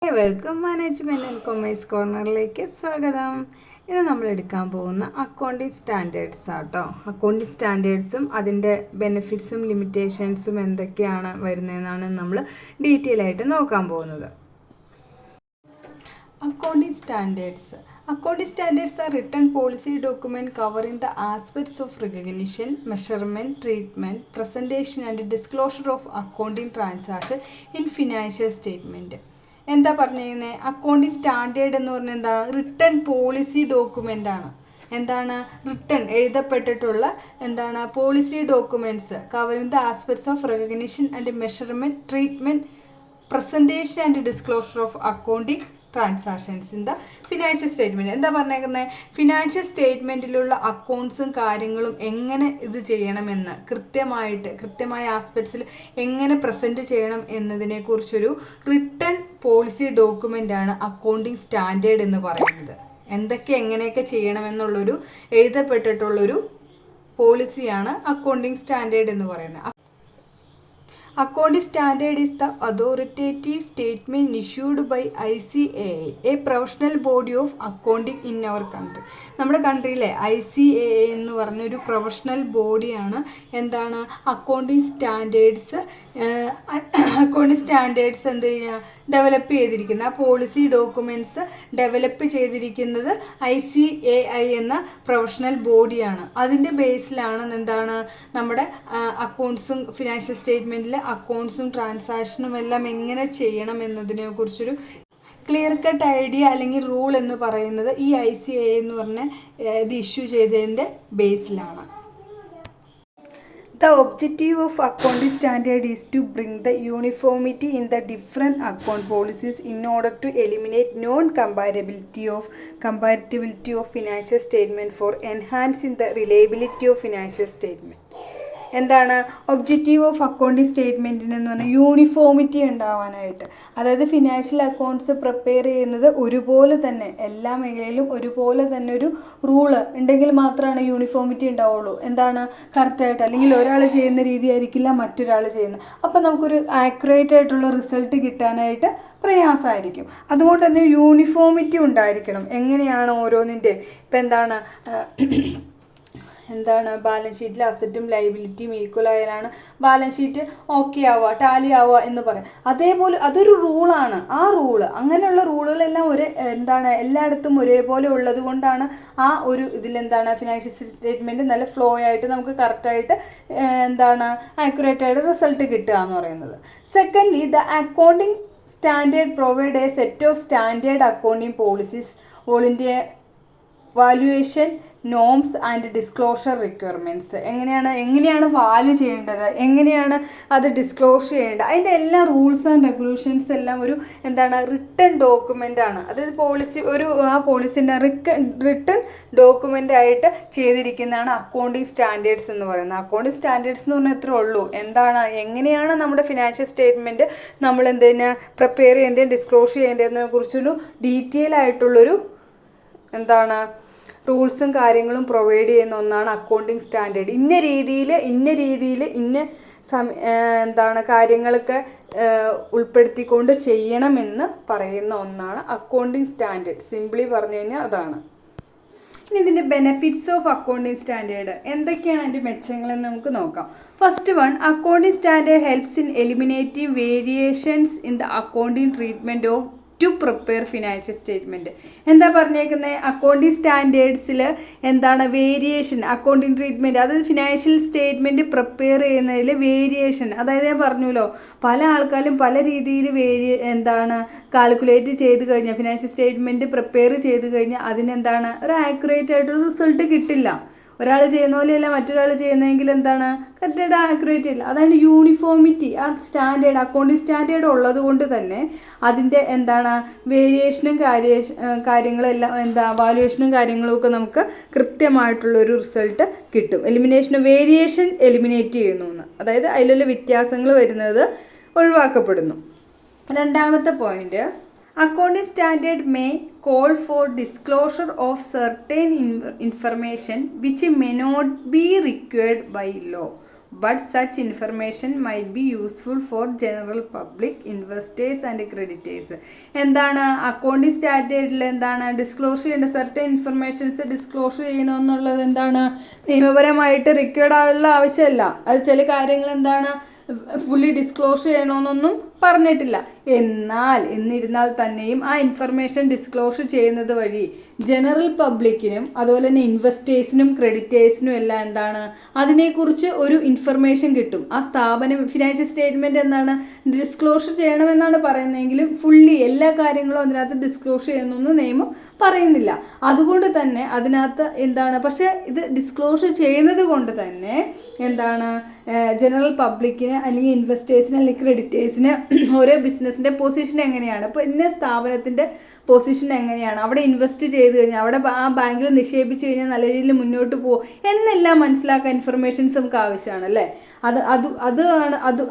ഏവർക്കും management and commerce കോർണറിലേക്ക് സ്വാഗതം. ഇന്ന് നമ്മൾ എടുക്കാൻ പോകുന്ന അക്കൗണ്ടിങ് സ്റ്റാൻഡേർഡ്സ് ആട്ടോ. അക്കൗണ്ടിങ് സ്റ്റാൻഡേർഡ്സും അതിൻ്റെ ബെനിഫിറ്റ്സും ലിമിറ്റേഷൻസും എന്തൊക്കെയാണ് വരുന്നതെന്നാണ് നമ്മൾ ഡീറ്റെയിൽ ആയിട്ട് നോക്കാൻ പോകുന്നത്. Accounting standards. Accounting standards are written policy document covering the aspects of recognition, measurement, treatment, presentation and disclosure of accounting transaction in financial statement. എന്താ പറഞ്ഞിരിക്കുന്നത്? അക്കൗണ്ടിങ് സ്റ്റാൻഡേർഡ് എന്ന് പറഞ്ഞാൽ എന്താ? റിട്ടൺ പോളിസി ഡോക്യുമെൻ്റ് ആണ്. എന്താണ്? റിട്ടൺ എഴുതപ്പെട്ടിട്ടുള്ള എന്താണ്? Policy documents covering the aspects of recognition and measurement, treatment, presentation and disclosure of accounting transactions in the financial statement. എന്താ പറഞ്ഞേക്കുന്നത്? ഫിനാൻഷ്യൽ സ്റ്റേറ്റ്മെൻറ്റിലുള്ള അക്കൗണ്ട്സും കാര്യങ്ങളും എങ്ങനെ ഇത് ചെയ്യണമെന്ന് കൃത്യമായ ആസ്പെക്ട്സിൽ എങ്ങനെ പ്രസൻറ്റ് ചെയ്യണം എന്നതിനെക്കുറിച്ചൊരു റിട്ടൺ പോളിസി ഡോക്യുമെൻ്റാണ് അക്കൗണ്ടിങ് സ്റ്റാൻഡേർഡ് എന്ന് പറയുന്നത്. എങ്ങനെയൊക്കെ ചെയ്യണമെന്നുള്ളൊരു എഴുതപ്പെട്ടിട്ടുള്ളൊരു പോളിസിയാണ് അക്കൗണ്ടിങ് സ്റ്റാൻഡേർഡ് എന്ന് പറയുന്നത്. Accounting standard is the authoritative statement issued by ICAI, a professional body of accounting in our country. നമ്മുടെ കൺട്രിയിലെ ICAI എന്ന് പറഞ്ഞൊരു പ്രൊഫഷണൽ ബോഡിയാണ് എന്താണ്? അക്കൗണ്ടിങ് സ്റ്റാൻഡേർഡ്സ് എന്ത് ചെയ്യുക? ഡെവലപ്പ് ചെയ്തിരിക്കുന്നത്. ആ പോളിസി ഡോക്യുമെൻറ്റ്സ് ഡെവലപ്പ് ചെയ്തിരിക്കുന്നത് ICAI എന്ന പ്രൊഫഷണൽ ബോഡിയാണ്. അതിൻ്റെ ബേസിലാണ് എന്താണ് നമ്മുടെ അക്കൗണ്ട്സും ഫിനാൻഷ്യൽ സ്റ്റേറ്റ്മെൻറ്റിൽ അക്കൗണ്ട്സും ട്രാൻസാക്ഷനും എല്ലാം എങ്ങനെ ചെയ്യണം എന്നതിനെ കുറിച്ചൊരു ക്ലിയർ കട്ട് ഐഡിയ അല്ലെങ്കിൽ റൂൾ എന്ന് പറയുന്നത് ഈ ICAI എന്ന് പറഞ്ഞ ഇത് ഇഷ്യൂ ചെയ്തതിൻ്റെ ബേസിലാണ്. The objective of accounting standard is to bring the uniformity in the different account policies in order to eliminate non-comparability of financial statement for enhancing the reliability of financial statement. എന്താണ് objective of accounting സ്റ്റേറ്റ്മെൻറ്റിന് എന്ന് പറഞ്ഞാൽ uniformity ഉണ്ടാവാനായിട്ട്. അതായത് financial accounts prepare ചെയ്യുന്നത് ഒരുപോലെ തന്നെ എല്ലാ മേഖലയിലും ഒരുപോലെ തന്നെ ഒരു റൂള് ഉണ്ടെങ്കിൽ മാത്രമാണ് യൂണിഫോമിറ്റി ഉണ്ടാവുള്ളൂ. എന്താണ്? കറക്റ്റായിട്ട്, അല്ലെങ്കിൽ ഒരാൾ ചെയ്യുന്ന രീതി ആയിരിക്കില്ല മറ്റൊരാൾ ചെയ്യുന്നത്. അപ്പം നമുക്കൊരു ആക്യുറേറ്റ് ആയിട്ടുള്ള റിസൾട്ട് കിട്ടാനായിട്ട് പ്രയാസമായിരിക്കും. അതുകൊണ്ട് തന്നെ യൂണിഫോമിറ്റി ഉണ്ടായിരിക്കണം. എങ്ങനെയാണ് ഓരോന്നിൻ്റെ ഇപ്പം എന്താണ് ബാലൻസ് ഷീറ്റിൽ അസറ്റും ലയബിലിറ്റിയും ഈക്വൽ ആയാലാണ് ബാലൻസ് ഷീറ്റ് ഓക്കെ ആവുക, ടാലി ആവുക എന്ന് പറയാം. അതേപോലെ അതൊരു റൂളാണ്. ആ റൂള്, അങ്ങനെയുള്ള റൂളുകളെല്ലാം എല്ലായിടത്തും ഒരേപോലെ ഉള്ളത് കൊണ്ടാണ് ആ ഒരു ഫിനാൻഷ്യൽ സ്റ്റേറ്റ്മെൻറ്റ് നല്ല ഫ്ലോ ആയിട്ട് നമുക്ക് കറക്റ്റായിട്ട് ആക്യുറേറ്റ് ആയിട്ട് റിസൾട്ട് കിട്ടുക എന്ന് പറയുന്നത്. Secondly, the accounting standard provide A set of standard accounting policies all India valuation norms and disclosure requirements. എങ്ങനെയാണ് വാല്യൂ ചെയ്യേണ്ടത്, എങ്ങനെയാണ് അത് ഡിസ്ക്ലോസ് ചെയ്യേണ്ടത്, അതിൻ്റെ എല്ലാ റൂൾസ് ആൻഡ് റെഗുലേഷൻസ് എല്ലാം ഒരു റിട്ടൺ ഡോക്യുമെൻ്റ് ആണ്. അതായത് ആ പോളിസിൻ്റെ റിട്ടൺ ഡോക്യുമെൻ്റ് ആയിട്ട് ചെയ്തിരിക്കുന്നതാണ് അക്കൗണ്ടിങ് സ്റ്റാൻഡേർഡ്സ് എന്ന് പറയുന്നത്. അക്കൗണ്ടിങ് സ്റ്റാൻഡേർഡ്സ് എന്ന് പറഞ്ഞാൽ ഇത്രേ ഉള്ളൂ. എങ്ങനെയാണ് നമ്മുടെ ഫിനാൻഷ്യൽ സ്റ്റേറ്റ്മെൻറ്റ് നമ്മൾ പ്രിപ്പയർ ചെയ്യുന്നതും ഡിസ്ക്ലോസ് ചെയ്യേണ്ടതിനെ കുറിച്ചൊരു ഡീറ്റെയിൽ ആയിട്ടുള്ളൊരു റൂൾസും കാര്യങ്ങളും പ്രൊവൈഡ് ചെയ്യുന്ന ഒന്നാണ് അക്കൗണ്ടിങ് സ്റ്റാൻഡേർഡ്. ഇന്ന രീതിയിൽ കാര്യങ്ങളൊക്കെ ഉൾപ്പെടുത്തിക്കൊണ്ട് ചെയ്യണമെന്ന് പറയുന്ന ഒന്നാണ് അക്കൗണ്ടിങ് സ്റ്റാൻഡേർഡ്. സിംപ്ലി പറഞ്ഞു കഴിഞ്ഞാൽ അതാണ്. ഇനി ഇതിൻ്റെ ബെനിഫിറ്റ്സ് ഓഫ് അക്കൗണ്ടിങ് സ്റ്റാൻഡേർഡ് എന്തൊക്കെയാണ് അതിൻ്റെ മെച്ചങ്ങളെന്ന് നമുക്ക് നോക്കാം. First one, accounting standard helps in eliminating variations in the accounting treatment of two prepare financial statement. എന്താ പറഞ്ഞേക്കുന്നത്? അക്കൗണ്ടിങ് സ്റ്റാൻഡേർഡ്സിൽ വേരിയേഷൻ, അക്കൗണ്ടിങ് ട്രീറ്റ്മെൻറ്റ്, അതായത് ഫിനാൻഷ്യൽ സ്റ്റേറ്റ്മെൻറ്റ് പ്രിപ്പയർ ചെയ്യുന്നതിൽ വേരിയേഷൻ. അതായത് ഞാൻ പറഞ്ഞല്ലോ, പല ആൾക്കാരും പല രീതിയിൽ കാൽക്കുലേറ്റ് ചെയ്ത് കഴിഞ്ഞാൽ ഫിനാൻഷ്യൽ സ്റ്റേറ്റ്മെൻറ്റ് പ്രിപ്പയർ ചെയ്ത് കഴിഞ്ഞാൽ ഒരു ആക്യുറേറ്റ് ആയിട്ടൊരു റിസൾട്ട് കിട്ടില്ല. ഒരാൾ ചെയ്യുന്ന പോലെയല്ല മറ്റൊരാൾ ചെയ്യുന്നതെങ്കിൽ കറക്റ്റായിട്ട് ആക്യുറേറ്റ് ഇല്ല. അതാണ് യൂണിഫോമിറ്റി. ആ സ്റ്റാൻഡേർഡ് അക്കൗണ്ടിങ് സ്റ്റാൻഡേർഡ് ഉള്ളത് കൊണ്ട് തന്നെ അതിൻ്റെ വേരിയേഷനും കാര്യങ്ങളെല്ലാം വാല്യുവേഷനും കാര്യങ്ങളും ഒക്കെ നമുക്ക് കൃത്യമായിട്ടുള്ളൊരു റിസൾട്ട് കിട്ടും. വേരിയേഷൻ എലിമിനേറ്റ് ചെയ്യുന്നു എന്ന്, അതായത് അതിലുള്ള വ്യത്യാസങ്ങൾ വരുന്നത് ഒഴിവാക്കപ്പെടുന്നു. രണ്ടാമത്തെ point, accounting standard may call for disclosure of certain information which may not be required by law. But such information might be useful for general public, investors and creditors. എന്താണ് accounting സ്റ്റാൻഡേർഡിൽ എന്താണ് disclose ചെയ്യേണ്ട certain informations disclose ചെയ്യണമെന്നുള്ളത് എന്താണ് നിയമപരമായിട്ട് required ആയുള്ള ആവശ്യമല്ല. അത് ചില കാര്യങ്ങൾ എന്താണ് ഫുള്ളി ഡിസ്ക്ലോസ് ചെയ്യണമെന്നൊന്നും പറഞ്ഞിട്ടില്ല. എന്നിരുന്നാൽ തന്നെയും ആ ഇൻഫർമേഷൻ ഡിസ്ക്ലോസ് ചെയ്യുന്നത് വഴി ജനറൽ പബ്ലിക്കിനും അതുപോലെ തന്നെ ഇൻവെസ്റ്റേഴ്സിനും ക്രെഡിറ്റേഴ്സിനും എല്ലാം എന്താണ് അതിനെക്കുറിച്ച് ഒരു ഇൻഫർമേഷൻ കിട്ടും. ആ സ്ഥാപനം ഫിനാൻഷ്യൽ സ്റ്റേറ്റ്മെൻറ്റ് എന്താണ് ഡിസ്ക്ലോസ് ചെയ്യണമെന്നാണ് പറയുന്നതെങ്കിലും ഫുള്ളി എല്ലാ കാര്യങ്ങളും അതിനകത്ത് ഡിസ്ക്ലോസ് ചെയ്യണമെന്ന് നിയമം പറയുന്നില്ല. അതുകൊണ്ട് തന്നെ അതിനകത്ത് എന്താണ് പക്ഷേ ഇത് ഡിസ്ക്ലോസ് ചെയ്യുന്നത് കൊണ്ട് തന്നെ എന്താണ് ജനറൽ പബ്ലിക്കിന് അല്ലെങ്കിൽ ഇൻവെസ്റ്റേഴ്സിന് അല്ലെങ്കിൽ ക്രെഡിറ്റേഴ്സിന് ഓരോ ബിസിനസ്സിൻ്റെ പൊസിഷൻ എങ്ങനെയാണ്, ഇപ്പോൾ ഇന്ന സ്ഥാപനത്തിൻ്റെ പൊസിഷൻ എങ്ങനെയാണ്, അവിടെ ഇൻവെസ്റ്റ് ചെയ്ത് കഴിഞ്ഞാൽ അവിടെ ആ ബാങ്കിൽ നിക്ഷേപിച്ച് കഴിഞ്ഞാൽ നല്ല രീതിയിൽ മുന്നോട്ട് പോകും എന്നെല്ലാം മനസ്സിലാക്കാൻ ഇൻഫർമേഷൻസ് നമുക്ക് ആവശ്യമാണ് അല്ലേ.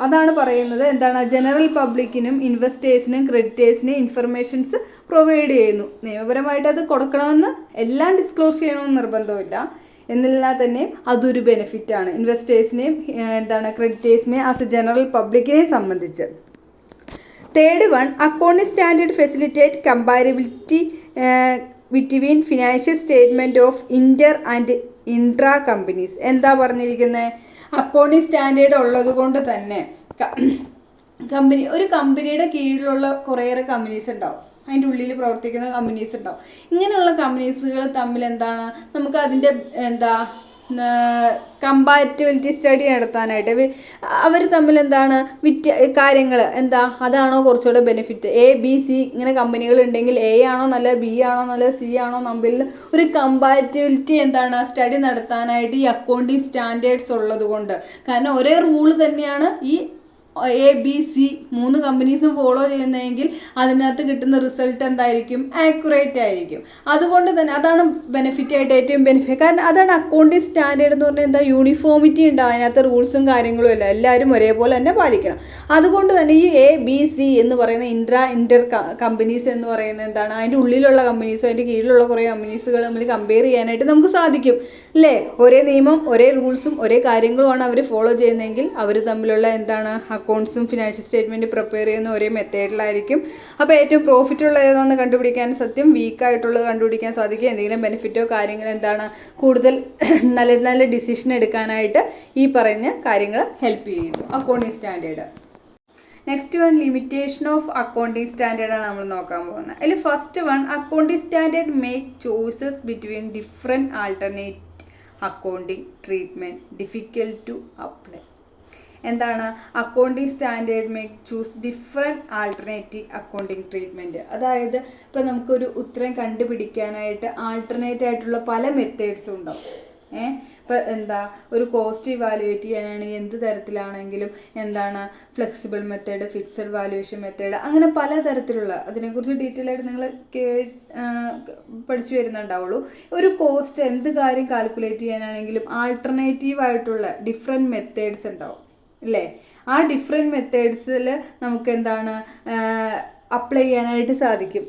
അതാണ് പറയുന്നത് എന്താണ് ജനറൽ പബ്ലിക്കിനും ഇൻവെസ്റ്റേഴ്സിനും ക്രെഡിറ്റേഴ്സിനും ഇൻഫർമേഷൻസ് പ്രൊവൈഡ് ചെയ്യുന്നു. നിയമപരമായിട്ട് അത് കൊടുക്കണമെന്ന് എല്ലാം ഡിസ്ക്ലോസ് ചെയ്യണമെന്ന് നിർബന്ധമില്ല. എന്നിരുന്നാൽ തന്നെ അതൊരു ബെനിഫിറ്റാണ് ഇൻവെസ്റ്റേഴ്സിനെയും എന്താണ് ക്രെഡിറ്റേഴ്സിനെയും ആസ് എ ജനറൽ പബ്ലിക്കിനെ സംബന്ധിച്ച്. Third one, accounting standard facilitate comparability between financial statement of inter and intra companies. എന്താ പറഞ്ഞിരിക്കുന്നത്? അക്കൗണ്ടിംഗ് സ്റ്റാൻഡേർഡ് ഉള്ളത് കൊണ്ട് തന്നെ ഒരു കമ്പനിയുടെ കീഴിലുള്ള കുറേയേറെ കമ്പനീസ് ഉണ്ടാവും, അതിൻ്റെ ഉള്ളിൽ പ്രവർത്തിക്കുന്ന കമ്പനീസ് ഉണ്ടാവും. ഇങ്ങനെയുള്ള കമ്പനീസുകൾ തമ്മിൽ എന്താണ് നമുക്ക് അതിൻ്റെ കമ്പാരിറ്റബിലിറ്റി സ്റ്റഡി നടത്താനായിട്ട് അവർ തമ്മിൽ എന്താണ് കാര്യങ്ങൾ അതാണോ കുറച്ചുകൂടെ ബെനിഫിറ്റ്, എ ബി സി ഇങ്ങനെ കമ്പനികൾ ഉണ്ടെങ്കിൽ എ ആണോ നല്ല, ബി ആണോ നല്ല, സി ആണോ തമ്മിൽ ഒരു കമ്പാരിറ്റബിലിറ്റി സ്റ്റഡി നടത്താനായിട്ട് ഈ അക്കൗണ്ടിങ് സ്റ്റാൻഡേർഡ്സ് ഉള്ളത് കൊണ്ട്. കാരണം ഒരേ റൂള് തന്നെയാണ് ഈ എ ബി സി 3 കമ്പനീസും ഫോളോ ചെയ്യുന്നതെങ്കിൽ അതിനകത്ത് കിട്ടുന്ന റിസൾട്ട് എന്തായിരിക്കും? ആക്യുറേറ്റ് ആയിരിക്കും. അതുകൊണ്ട് തന്നെ അതാണ് ബെനിഫിറ്റ് ആയിട്ട് ഏറ്റവും ബെനിഫിറ്റ്. കാരണം അതാണ് അക്കൗണ്ടിങ് സ്റ്റാൻഡേർഡ് എന്ന് പറഞ്ഞാൽ യൂണിഫോമിറ്റി ഉണ്ടാവും അതിനകത്ത്, റൂൾസും കാര്യങ്ങളും എല്ലാം എല്ലാവരും ഒരേപോലെ തന്നെ പാലിക്കണം. അതുകൊണ്ട് തന്നെ ഈ എ ബി സി എന്ന് പറയുന്ന ഇന്റർ കമ്പനീസ് എന്ന് പറയുന്നത് അതിൻ്റെ ഉള്ളിലുള്ള കമ്പനീസും അതിൻ്റെ കീഴിലുള്ള കുറേ കമ്പനീസുകൾ തമ്മിൽ കമ്പയർ ചെയ്യാനായിട്ട് നമുക്ക് സാധിക്കും അല്ലേ. ഒരേ നിയമം ഒരേ റൂൾസും ഒരേ കാര്യങ്ങളുമാണ് അവർ ഫോളോ ചെയ്യുന്നതെങ്കിൽ അവർ തമ്മിലുള്ള അക്കൗണ്ട്സും ഫിനാൻഷ്യൽ സ്റ്റേറ്റ്മെൻറ്റ് പ്രിപ്പയർ ചെയ്യുന്ന ഒരേ മെത്തേഡിലായിരിക്കും. അപ്പോൾ ഏറ്റവും പ്രോഫിറ്റ് ഉള്ള ഏതാണെന്ന് കണ്ടുപിടിക്കാൻ വീക്കായിട്ടുള്ളത് കണ്ടുപിടിക്കാൻ സാധിക്കും. എന്തെങ്കിലും ബെനിഫിറ്റോ കാര്യങ്ങൾ കൂടുതൽ നല്ല നല്ല ഡിസിഷൻ എടുക്കാനായിട്ട് ഈ പറഞ്ഞ കാര്യങ്ങൾ ഹെൽപ്പ് ചെയ്യുന്നു accounting standard. Next one, limitation of accounting സ്റ്റാൻഡേർഡാണ് നമ്മൾ നോക്കാൻ പോകുന്നത്. അതിൽ first one, accounting standard make choices between different alternate accounting treatment difficult to apply. Accounting standard make choose different alternative accounting treatment. അതായത് ഇപ്പോൾ നമുക്കൊരു ഉത്തരം കണ്ടുപിടിക്കാനായിട്ട് ആൾട്ടർനേറ്റ് ആയിട്ടുള്ള പല മെത്തേഡ്സും ഉണ്ടാവും. ഇപ്പോൾ ഒരു കോസ്റ്റ് ഇവാലുവേറ്റ് ചെയ്യാനാണെങ്കിൽ എന്ത് തരത്തിലാണെങ്കിലും flexible method, fixed valuation method, അങ്ങനെ പല തരത്തിലുള്ള അതിനെക്കുറിച്ച് ഡീറ്റെയിൽ ആയിട്ട് നിങ്ങൾ പഠിച്ചു വരുന്നുണ്ടാവുള്ളൂ. ഒരു കോസ്റ്റ് എന്ത് കാര്യം കാൽക്കുലേറ്റ് ചെയ്യാനാണെങ്കിലും ആൾട്ടർനേറ്റീവ് ആയിട്ടുള്ള ഡിഫറെൻറ്റ് മെത്തേഡ്സ് ഉണ്ടാവും അല്ലേ. ആ ഡിഫറെൻറ്റ് മെത്തേഡ്സിൽ നമുക്ക് അപ്ലൈ ചെയ്യാനായിട്ട് സാധിക്കും.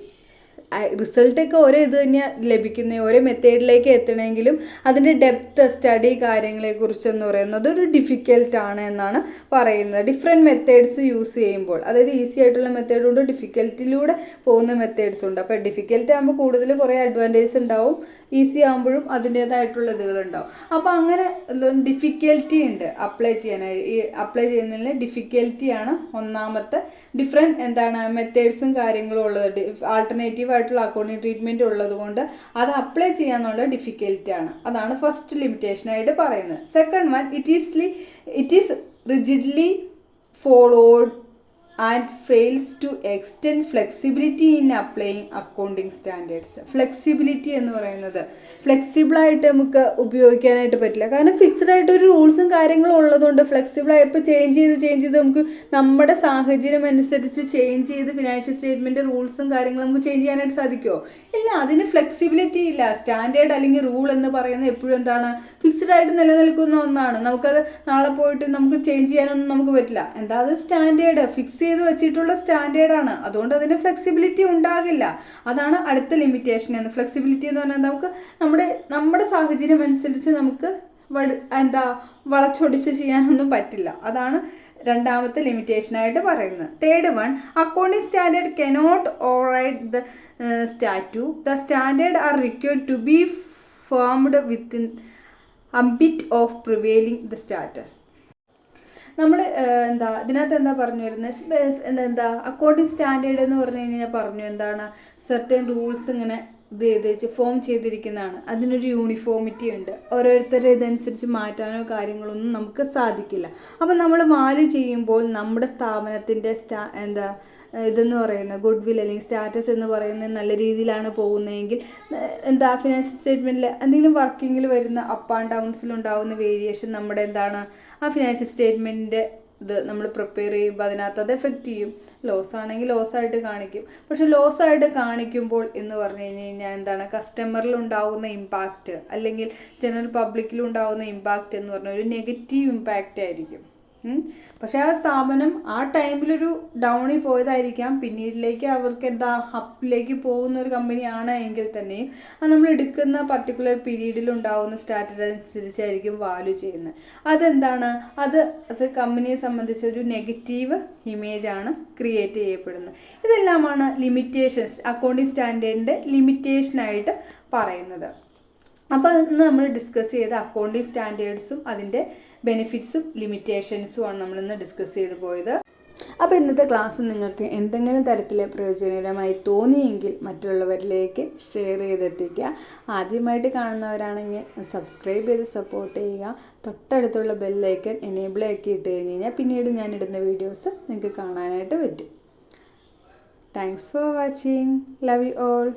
റിസൾട്ടൊക്കെ ഒരേ ഇത് തന്നെയാണ് ലഭിക്കുന്നത്, ഒരേ മെത്തേഡിലേക്ക് എത്തണമെങ്കിലും അതിൻ്റെ ഡെപ്ത് സ്റ്റഡി കാര്യങ്ങളെക്കുറിച്ചെന്ന് പറയുന്നത് ഒരു ഡിഫിക്കൽട്ടാണ് എന്നാണ് പറയുന്നത്. ഡിഫറെൻറ്റ് മെത്തേഡ്സ് യൂസ് ചെയ്യുമ്പോൾ, അതായത് ഈസി ആയിട്ടുള്ള മെത്തേഡുണ്ട്, ഡിഫിക്കൽറ്റിലൂടെ പോകുന്ന മെത്തേഡ്സ് ഉണ്ട്. അപ്പോൾ ഡിഫിക്കൽട്ട് ആകുമ്പോൾ കൂടുതൽ കുറേ അഡ്വാൻറ്റേജ് ഉണ്ടാവും, ഈസി ആകുമ്പോഴും അതിൻ്റേതായിട്ടുള്ള ഇതുകളുണ്ടാവും. അപ്പോൾ അങ്ങനെ ഡിഫിക്കൽറ്റി ഉണ്ട് അപ്ലൈ ചെയ്യാനായി. ഈ അപ്ലൈ ചെയ്യുന്നതിൽ ഡിഫിക്കൽറ്റിയാണ് ഒന്നാമത്തെ. ഡിഫറെൻറ്റ് മെത്തേഡ്സും കാര്യങ്ങളും ഉള്ളത്, ആൾട്ടർനേറ്റീവ് ആയിട്ടുള്ള അക്കൗണ്ടിങ് ട്രീറ്റ്മെൻറ്റ് ഉള്ളത് കൊണ്ട് അത് അപ്ലൈ ചെയ്യാന്നുള്ള ഡിഫിക്കൽറ്റി ആണ്. അതാണ് ഫസ്റ്റ് ലിമിറ്റേഷനായിട്ട് പറയുന്നത്. Second one, it is rigidly followed and fails to extend flexibility in applying accounting standards. Flexibility എന്ന് പറയുന്നത് ഫ്ലെക്സിബിളായിട്ട് നമുക്ക് ഉപയോഗിക്കാനായിട്ട് പറ്റില്ല. കാരണം ഫിക്സ്ഡ് ആയിട്ട് ഒരു റൂൾസും കാര്യങ്ങളും ഉള്ളതുകൊണ്ട് ഫ്ലെക്സിബിളായി ഇപ്പോൾ ചേഞ്ച് ചെയ്ത് നമുക്ക് നമ്മുടെ സാഹചര്യം അനുസരിച്ച് ചേഞ്ച് ചെയ്ത് ഫിനാൻഷ്യൽ സ്റ്റേറ്റ്മെൻറ്റ് റൂൾസും കാര്യങ്ങളും നമുക്ക് ചേഞ്ച് ചെയ്യാനായിട്ട് സാധിക്കുമോ? ഇല്ല, അതിന് ഫ്ലെക്സിബിലിറ്റി ഇല്ല. സ്റ്റാൻഡേർഡ് അല്ലെങ്കിൽ റൂൾ എന്ന് പറയുന്നത് എപ്പോഴും ഫിക്സ്ഡ് ആയിട്ട് നിലനിൽക്കുന്ന ഒന്നാണ്. നമുക്കത് നാളെ പോയിട്ട് നമുക്ക് ചേഞ്ച് ചെയ്യാനൊന്നും നമുക്ക് പറ്റില്ല. അത് സ്റ്റാൻഡേർഡ് ഫിക്സ് ചെയ്ത് വെച്ചിട്ടുള്ള സ്റ്റാൻഡേർഡാണ്. അതുകൊണ്ട് അതിന് ഫ്ലെക്സിബിലിറ്റി ഉണ്ടാകില്ല. അതാണ് അടുത്ത ലിമിറ്റേഷൻ. ഫ്ലെക്സിബിലിറ്റി എന്ന് പറഞ്ഞാൽ നമുക്ക് നമ്മുടെ സാഹചര്യം അനുസരിച്ച് നമുക്ക് വളച്ചൊടിച്ച് ചെയ്യാനൊന്നും പറ്റില്ല. അതാണ് രണ്ടാമത്തെ ലിമിറ്റേഷനായിട്ട് പറയുന്നത്. Third one, accounting standard cannot override the statute. The standard are required to be formed within ambit of prevailing the status. നമ്മൾ ഇതിനകത്ത് എന്താ പറഞ്ഞു വരുന്നത്, അക്കൗണ്ടിങ് സ്റ്റാൻഡേർഡ് എന്ന് പറഞ്ഞു കഴിഞ്ഞാൽ പറഞ്ഞു എന്താണ്, സെർട്ടൻ റൂൾസ് ഇങ്ങനെ ഇത് ചെയ്ത് ഫോം ചെയ്തിരിക്കുന്നതാണ്. അതിനൊരു യൂണിഫോമിറ്റി ഉണ്ട്. ഓരോരുത്തരുടെ ഇതനുസരിച്ച് മാറ്റാനോ കാര്യങ്ങളൊന്നും നമുക്ക് സാധിക്കില്ല. അപ്പം നമ്മൾ വാല്യൂ ചെയ്യുമ്പോൾ നമ്മുടെ സ്ഥാപനത്തിൻ്റെ ഇതെന്ന് പറയുന്നത് ഗുഡ് വിൽ അല്ലെങ്കിൽ സ്റ്റാറ്റസ് എന്ന് പറയുന്നത് നല്ല രീതിയിലാണ് പോകുന്നതെങ്കിൽ ഫിനാൻഷ്യൽ സ്റ്റേറ്റ്മെൻറ്റിൽ എന്തെങ്കിലും വർക്കിങ്ങിൽ വരുന്ന അപ്പ് ആൻഡ് ഡൗൺസിൽ ഉണ്ടാകുന്ന വേരിയേഷൻ നമ്മുടെ ആ ഫിനാൻഷ്യൽ സ്റ്റേറ്റ്മെൻറ്റിൻ്റെ ഇത് നമ്മൾ പ്രിപ്പയർ ചെയ്യുമ്പോൾ അതിനകത്ത് അത് എഫക്റ്റ് ചെയ്യും. ലോസ് ആണെങ്കിൽ ലോസായിട്ട് കാണിക്കും. പക്ഷെ ലോസായിട്ട് കാണിക്കുമ്പോൾ എന്ന് പറഞ്ഞു കഴിഞ്ഞാൽ കസ്റ്റമറിൽ ഉണ്ടാകുന്ന ഇമ്പാക്റ്റ് അല്ലെങ്കിൽ ജനറൽ പബ്ലിക്കിൽ ഉണ്ടാകുന്ന ഇമ്പാക്റ്റ് എന്ന് പറഞ്ഞാൽ ഒരു നെഗറ്റീവ് ഇമ്പാക്റ്റ് ആയിരിക്കും. പക്ഷെ ആ സ്ഥാപനം ആ ടൈമിലൊരു ഡൗണിൽ പോയതായിരിക്കാം, പിന്നീടിലേക്ക് അവർക്ക് അപ്പിലേക്ക് പോകുന്ന ഒരു കമ്പനിയാണ് എങ്കിൽ തന്നെയും അത് നമ്മൾ എടുക്കുന്ന പർട്ടിക്കുലർ പീരീഡിൽ ഉണ്ടാകുന്ന സ്റ്റാറ്റസ് അനുസരിച്ചായിരിക്കും വാല്യൂ ചെയ്യുന്നത്. അത് കമ്പനിയെ സംബന്ധിച്ച് ഒരു നെഗറ്റീവ് ഇമേജാണ് ക്രിയേറ്റ് ചെയ്യപ്പെടുന്നത്. ഇതെല്ലാമാണ് ലിമിറ്റേഷൻസ്, അക്കൗണ്ടിങ് സ്റ്റാൻഡേർഡിൻ്റെ ലിമിറ്റേഷനായിട്ട് പറയുന്നത്. അപ്പോൾ ഇന്ന് നമ്മൾ ഡിസ്കസ് ചെയ്ത അക്കൗണ്ടിങ് സ്റ്റാൻഡേർഡ്സും അതിൻ്റെ ബെനിഫിറ്റ്സും ലിമിറ്റേഷൻസും ആണ് നമ്മളിന്ന് ഡിസ്കസ് ചെയ്ത് പോയത്. അപ്പോൾ ഇന്നത്തെ ക്ലാസ് നിങ്ങൾക്ക് എന്തെങ്കിലും തരത്തിൽ പ്രയോജനകരമായി തോന്നിയെങ്കിൽ മറ്റുള്ളവരിലേക്ക് ഷെയർ ചെയ്തെത്തിക്കുക. ആദ്യമായിട്ട് കാണുന്നവരാണെങ്കിൽ സബ്സ്ക്രൈബ് ചെയ്ത് സപ്പോർട്ട് ചെയ്യുക. തൊട്ടടുത്തുള്ള ബെല്ലൈക്കൺ എനേബിൾ ആക്കി ഇട്ട് കഴിഞ്ഞ് കഴിഞ്ഞാൽ പിന്നീട് ഞാനിടുന്ന വീഡിയോസ് നിങ്ങൾക്ക് കാണാനായിട്ട് പറ്റും. Thanks for watching. Love you all.